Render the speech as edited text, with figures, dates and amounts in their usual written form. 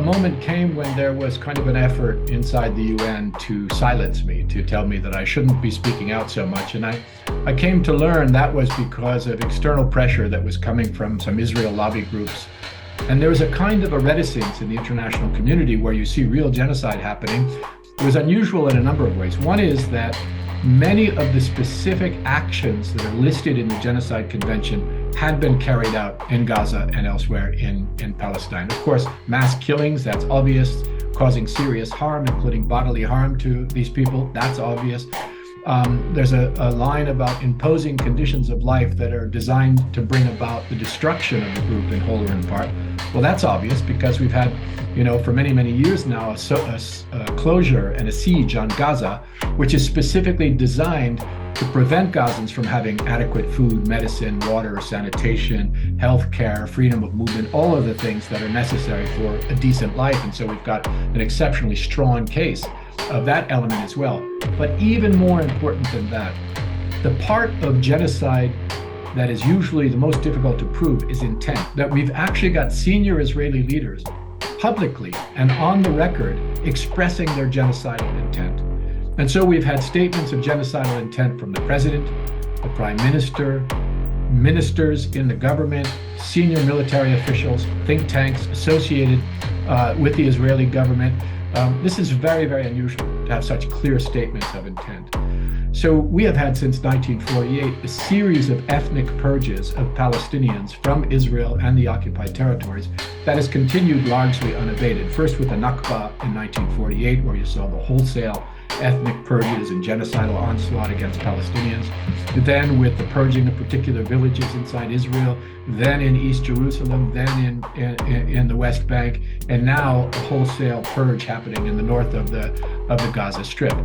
moment came when there was kind of an effort inside the UN to silence me, to tell me that I shouldn't be speaking out so much. And I came to learn that was because of external pressure that was coming from some Israel lobby groups. And there was a kind of a reticence in the international community where you see real genocide happening. It was unusual in a number of ways. One is that many of the specific actions that are listed in the Genocide Convention had been carried out in Gaza and elsewhere in Palestine. Of course, mass killings, that's obvious. Causing serious harm, including bodily harm to these people, that's obvious. There's a line about imposing conditions of life that are designed to bring about the destruction of the group in whole or in part. Well, that's obvious because we've had, for many, many years now, a closure and a siege on Gaza, which is specifically designed to prevent Gazans from having adequate food, medicine, water, sanitation, healthcare, freedom of movement, all of the things that are necessary for a decent life. And so we've got an exceptionally strong case of that element as well. But even more important than that, the part of genocide that is usually the most difficult to prove is intent. That we've actually got senior Israeli leaders publicly and on the record expressing their genocidal intent. And so we've had statements of genocidal intent from the president, the prime minister, ministers in the government, senior military officials, think tanks associated with the Israeli government. This is very, very unusual to have such clear statements of intent. So we have had since 1948 a series of ethnic purges of Palestinians from Israel and the occupied territories that has continued largely unabated. First with the Nakba in 1948, where you saw the wholesale ethnic purges and genocidal onslaught against Palestinians, then with the purging of particular villages inside Israel, then in East Jerusalem, then in the West Bank, and now a wholesale purge happening in the north of the Gaza Strip.